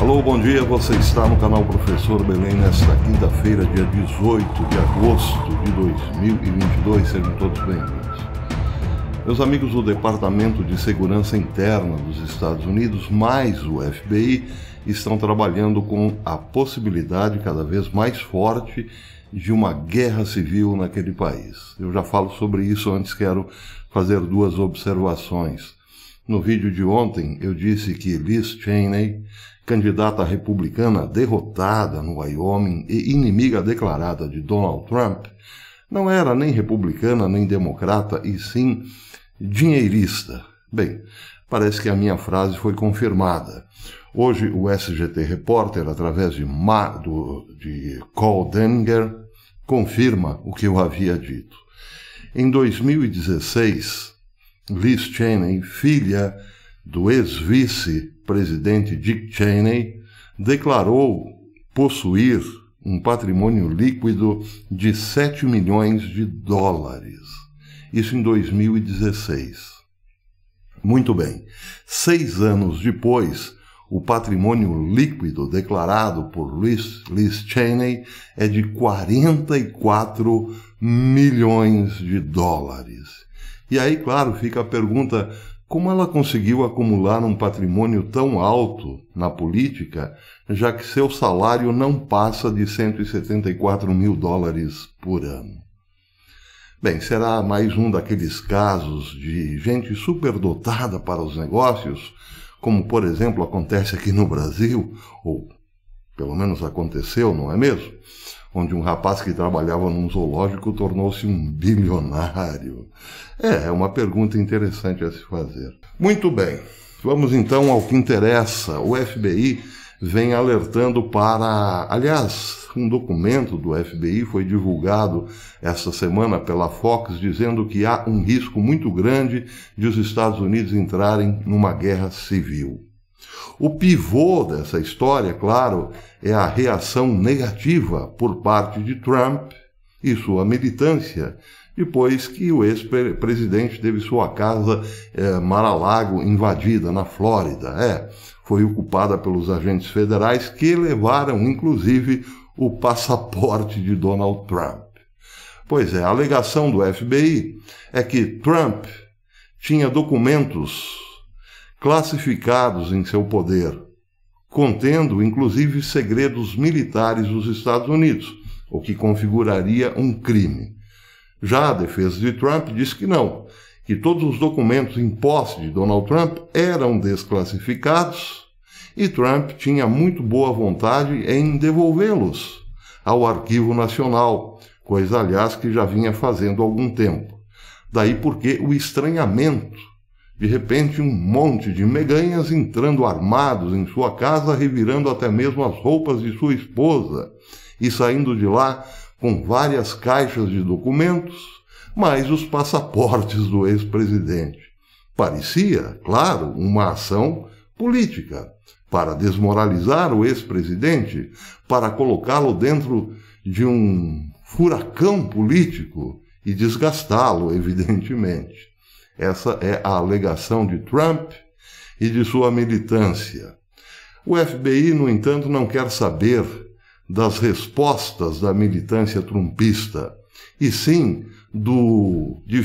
Alô, bom dia, você está no canal Professor Belém nesta quinta-feira, dia 18 de agosto de 2022, sejam todos bem-vindos. Meus amigos, o Departamento de Segurança Interna dos Estados Unidos, mais o FBI, estão trabalhando com a possibilidade cada vez mais forte de uma guerra civil naquele país. Eu já falo sobre isso, antes quero fazer duas observações. No vídeo de ontem eu disse que Liz Cheney, candidata republicana derrotada no Wyoming e inimiga declarada de Donald Trump, não era nem republicana nem democrata, e sim dinheirista. Bem, parece que a minha frase foi confirmada. Hoje o SGT Repórter, através de Cole Denninger, confirma o que eu havia dito. Em 2016, Liz Cheney, filha do ex-vice-presidente Dick Cheney, declarou possuir um patrimônio líquido de 7 milhões de dólares. Isso em 2016. Muito bem. 6 anos depois, o patrimônio líquido declarado por Liz Cheney é de 44 milhões de dólares. E aí, claro, fica a pergunta: como ela conseguiu acumular um patrimônio tão alto na política, já que seu salário não passa de 174 mil dólares por ano? Bem, será mais um daqueles casos de gente superdotada para os negócios, como, por exemplo, acontece aqui no Brasil, ou pelo menos aconteceu, não é mesmo? Onde um rapaz que trabalhava num zoológico tornou-se um bilionário. É uma pergunta interessante a se fazer. Muito bem, vamos então ao que interessa. O FBI vem alertando para... Aliás, um documento do FBI foi divulgado esta semana pela Fox, dizendo que há um risco muito grande de os Estados Unidos entrarem numa guerra civil. O pivô dessa história, claro, é a reação negativa por parte de Trump e sua militância, depois que o ex-presidente teve sua casa Mar-a-Lago invadida na Flórida. Foi ocupada pelos agentes federais que levaram, inclusive, o passaporte de Donald Trump. Pois é, a alegação do FBI é que Trump tinha documentos classificados em seu poder, contendo inclusive segredos militares dos Estados Unidos, o que configuraria um crime. Já a defesa de Trump diz que não, que todos os documentos em posse de Donald Trump eram desclassificados e Trump tinha muito boa vontade em devolvê-los ao Arquivo Nacional, coisa, aliás, que já vinha fazendo há algum tempo. Daí porque o estranhamento. De repente, um monte de meganhas entrando armados em sua casa, revirando até mesmo as roupas de sua esposa e saindo de lá com várias caixas de documentos, mais os passaportes do ex-presidente. Parecia, claro, uma ação política para desmoralizar o ex-presidente, para colocá-lo dentro de um furacão político e desgastá-lo, evidentemente. Essa é a alegação de Trump e de sua militância. O FBI, no entanto, não quer saber das respostas da militância trumpista, e sim de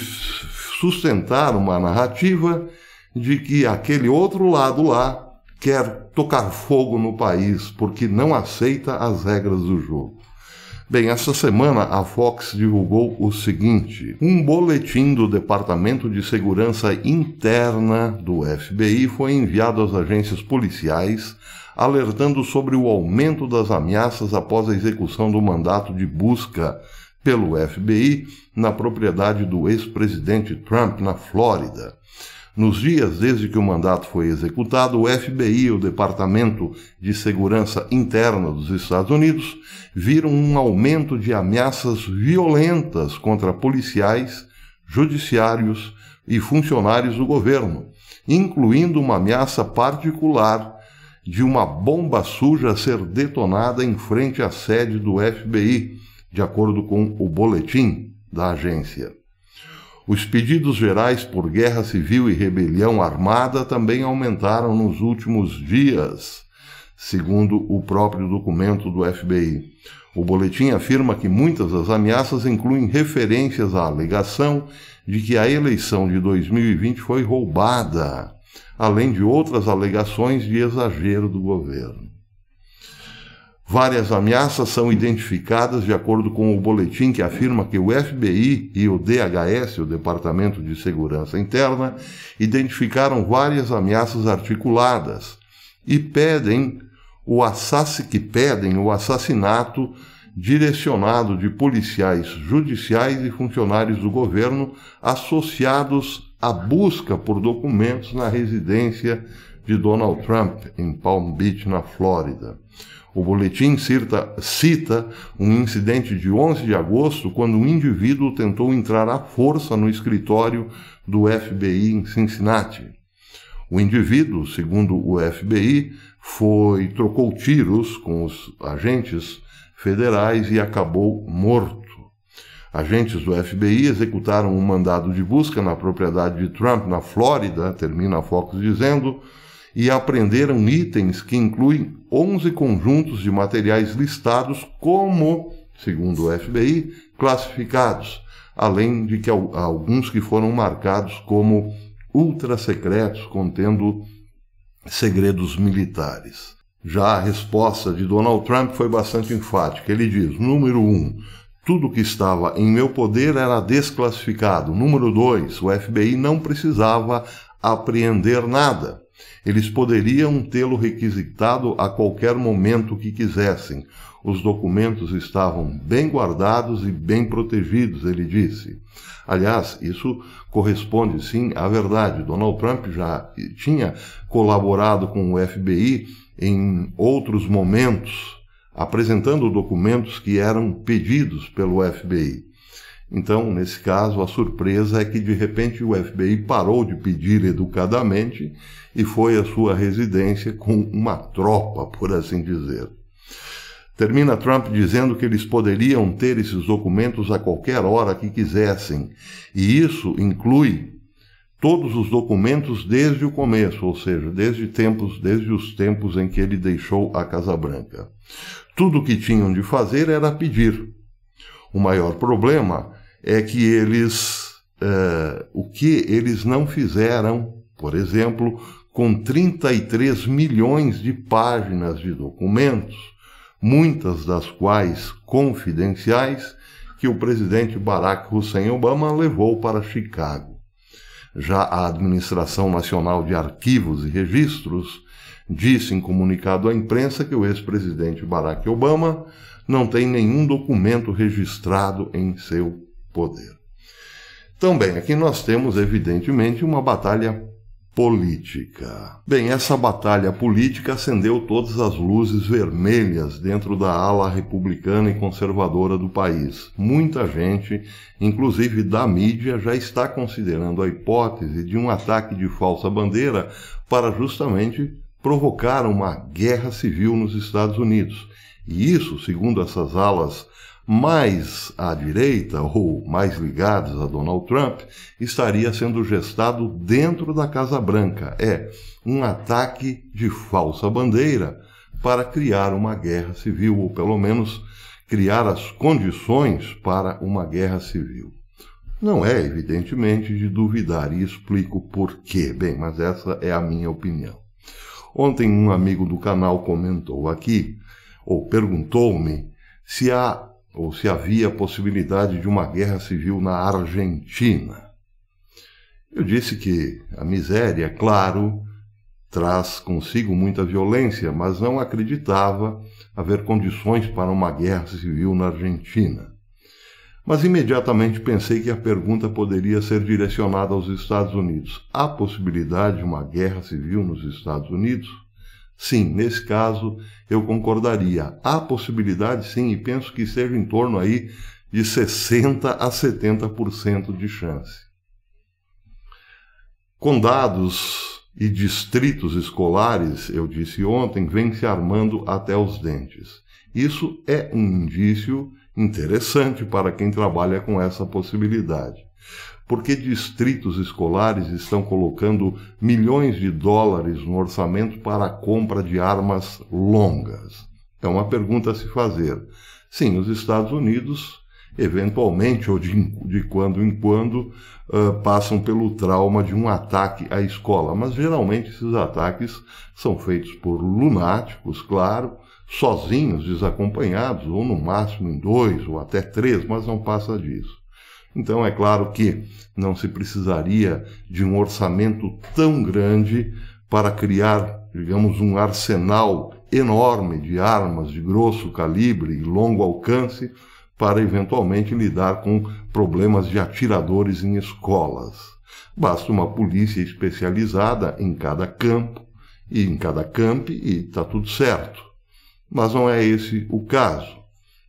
sustentar uma narrativa de que aquele outro lado lá quer tocar fogo no país porque não aceita as regras do jogo. Bem, essa semana a Fox divulgou o seguinte: um boletim do Departamento de Segurança Interna do FBI foi enviado às agências policiais, alertando sobre o aumento das ameaças após a execução do mandato de busca pelo FBI na propriedade do ex-presidente Trump, na Flórida. Nos dias desde que o mandato foi executado, o FBI, o Departamento de Segurança Interna dos Estados Unidos, viram um aumento de ameaças violentas contra policiais, judiciários e funcionários do governo, incluindo uma ameaça particular de uma bomba suja a ser detonada em frente à sede do FBI, de acordo com o boletim da agência. Os pedidos gerais por guerra civil e rebelião armada também aumentaram nos últimos dias. segundo o próprio documento do FBI. O boletim afirma que muitas das ameaças incluem referências à alegação de que a eleição de 2020 foi roubada, além de outras alegações de exagero do governo. Várias ameaças são identificadas de acordo com o boletim, que afirma que o FBI e o DHS, o Departamento de Segurança Interna, identificaram várias ameaças articuladas e pedem o assassinato direcionado de policiais judiciais e funcionários do governo associados à busca por documentos na residência de Donald Trump, em Palm Beach, na Flórida. O boletim cita um incidente de 11 de agosto, quando um indivíduo tentou entrar à força no escritório do FBI em Cincinnati. O indivíduo, segundo o FBI, trocou tiros com os agentes federais e acabou morto. Agentes do FBI executaram um mandado de busca na propriedade de Trump, na Flórida, termina a Fox dizendo, e apreenderam itens que incluem 11 conjuntos de materiais listados como, segundo o FBI, classificados, além de que alguns que foram marcados como ultra-secretos, contendo segredos militares. Já a resposta de Donald Trump foi bastante enfática. Ele diz, número 1, tudo que estava em meu poder era desclassificado. Número 2, o FBI não precisava apreender nada. Eles poderiam tê-lo requisitado a qualquer momento que quisessem. Os documentos estavam bem guardados e bem protegidos, ele disse. Aliás, isso corresponde sim à verdade. Donald Trump já tinha colaborado com o FBI em outros momentos, apresentando documentos que eram pedidos pelo FBI. Então, nesse caso, a surpresa é que, de repente, o FBI parou de pedir educadamente e foi à sua residência com uma tropa, por assim dizer. Termina Trump dizendo que eles poderiam ter esses documentos a qualquer hora que quisessem, e isso inclui todos os documentos desde o começo, ou seja, desde os tempos em que ele deixou a Casa Branca. Tudo o que tinham de fazer era pedir. O maior problema é que o que eles não fizeram, por exemplo, com 33 milhões de páginas de documentos, muitas das quais confidenciais, que o presidente Barack Hussein Obama levou para Chicago. Já a Administração Nacional de Arquivos e Registros disse em comunicado à imprensa que o ex-presidente Barack Obama não tem nenhum documento registrado em seu poder. Então, bem, aqui nós temos, evidentemente, uma batalha política. Bem, essa batalha política acendeu todas as luzes vermelhas dentro da ala republicana e conservadora do país. Muita gente, inclusive da mídia, já está considerando a hipótese de um ataque de falsa bandeira para justamente provocar uma guerra civil nos Estados Unidos. E isso, segundo essas alas mais à direita ou mais ligadas a Donald Trump, estaria sendo gestado dentro da Casa Branca. É um ataque de falsa bandeira para criar uma guerra civil, ou pelo menos criar as condições para uma guerra civil. Não é, evidentemente, de duvidar, e explico por quê. Bem, mas essa é a minha opinião. Ontem um amigo do canal comentou aqui, ou perguntou-me, se havia possibilidade de uma guerra civil na Argentina. Eu disse que a miséria, claro, traz consigo muita violência, mas não acreditava haver condições para uma guerra civil na Argentina. Mas imediatamente pensei que a pergunta poderia ser direcionada aos Estados Unidos. Há possibilidade de uma guerra civil nos Estados Unidos? Sim, nesse caso eu concordaria. Há possibilidade, sim, e penso que seja em torno aí de 60% a 70% de chance. Condados e distritos escolares, eu disse ontem, vêm se armando até os dentes. Isso é um indício interessante para quem trabalha com essa possibilidade. Por que distritos escolares estão colocando milhões de dólares no orçamento para a compra de armas longas? É uma pergunta a se fazer. Sim, os Estados Unidos, eventualmente ou de quando em quando, passam pelo trauma de um ataque à escola, mas geralmente esses ataques são feitos por lunáticos, claro, sozinhos, desacompanhados, ou no máximo em 2 ou até 3, mas não passa disso. Então é claro que não se precisaria de um orçamento tão grande para criar, digamos, um arsenal enorme de armas de grosso calibre e longo alcance para eventualmente lidar com problemas de atiradores em escolas. Basta uma polícia especializada em cada campo e em cada camp e está tudo certo. Mas não é esse o caso.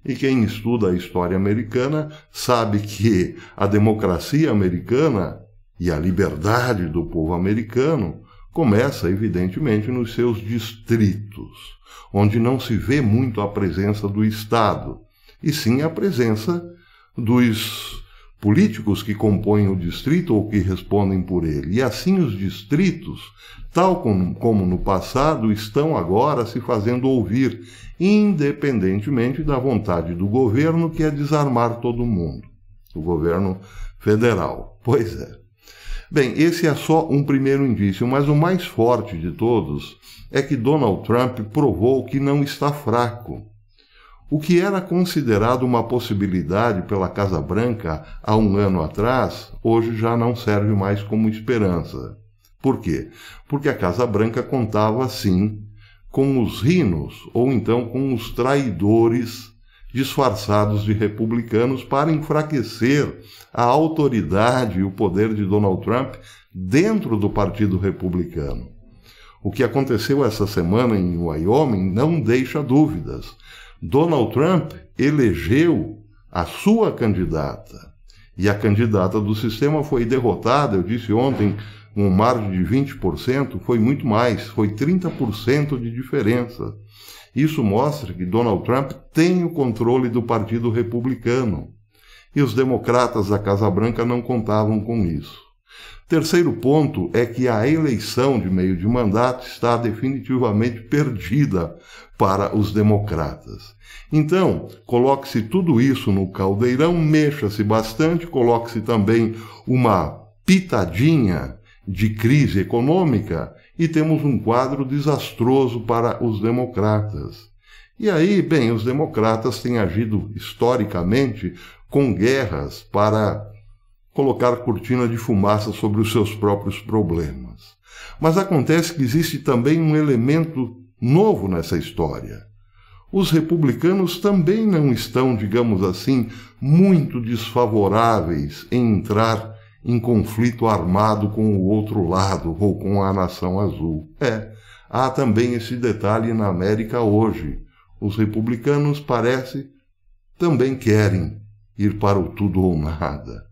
E quem estuda a história americana sabe que a democracia americana e a liberdade do povo americano começa, evidentemente, nos seus distritos, onde não se vê muito a presença do Estado, e sim a presença dos políticos que compõem o distrito ou que respondem por ele. E assim os distritos, tal como no passado, estão agora se fazendo ouvir, independentemente da vontade do governo, que é desarmar todo mundo, o governo federal. Pois é. Bem, esse é só um primeiro indício, mas o mais forte de todos é que Donald Trump provou que não está fraco. O que era considerado uma possibilidade pela Casa Branca há um ano atrás, hoje já não serve mais como esperança. Por quê? Porque a Casa Branca contava, sim, com os rhinos, ou então com os traidores disfarçados de republicanos para enfraquecer a autoridade e o poder de Donald Trump dentro do Partido Republicano. O que aconteceu essa semana em Wyoming não deixa dúvidas. Donald Trump elegeu a sua candidata e a candidata do sistema foi derrotada, eu disse ontem, com margem de 20%, foi muito mais, foi 30% de diferença. Isso mostra que Donald Trump tem o controle do Partido Republicano e os democratas da Casa Branca não contavam com isso. Terceiro ponto é que a eleição de meio de mandato está definitivamente perdida para os democratas. Então, coloque-se tudo isso no caldeirão, mexa-se bastante, coloque-se também uma pitadinha de crise econômica e temos um quadro desastroso para os democratas. E aí, bem, os democratas têm agido historicamente com guerras para colocar cortina de fumaça sobre os seus próprios problemas. Mas acontece que existe também um elemento novo nessa história. Os republicanos também não estão, digamos assim, muito desfavoráveis em entrar em conflito armado com o outro lado ou com a Nação Azul. Há também esse detalhe na América hoje. Os republicanos, parece, também querem ir para o tudo ou nada.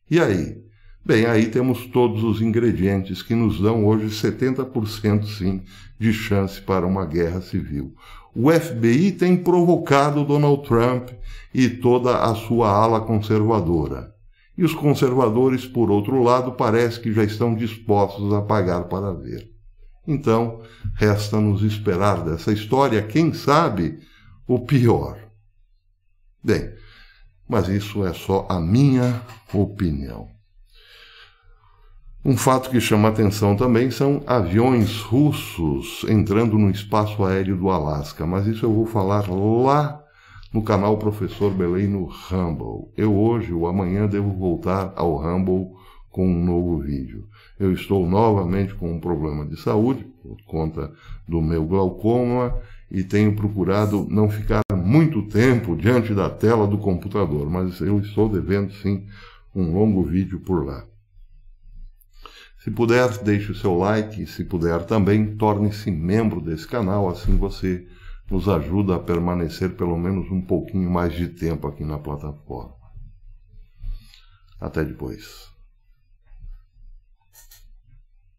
E aí? Bem, aí temos todos os ingredientes que nos dão hoje 70% sim de chance para uma guerra civil. O FBI tem provocado Donald Trump e toda a sua ala conservadora. E os conservadores, por outro lado, parece que já estão dispostos a pagar para ver. Então, resta-nos esperar dessa história, quem sabe, o pior. Bem, mas isso é só a minha opinião. Um fato que chama atenção também são aviões russos entrando no espaço aéreo do Alasca, mas isso eu vou falar lá no canal Professor Belém no Rumble. Eu hoje ou amanhã devo voltar ao Rumble com um novo vídeo. Eu estou novamente com um problema de saúde, por conta do meu glaucoma, e tenho procurado não ficar muito tempo diante da tela do computador, mas eu estou devendo sim um longo vídeo por lá. Se puder, deixe o seu like, se puder também, torne-se membro desse canal, assim você nos ajuda a permanecer pelo menos um pouquinho mais de tempo aqui na plataforma. Até depois.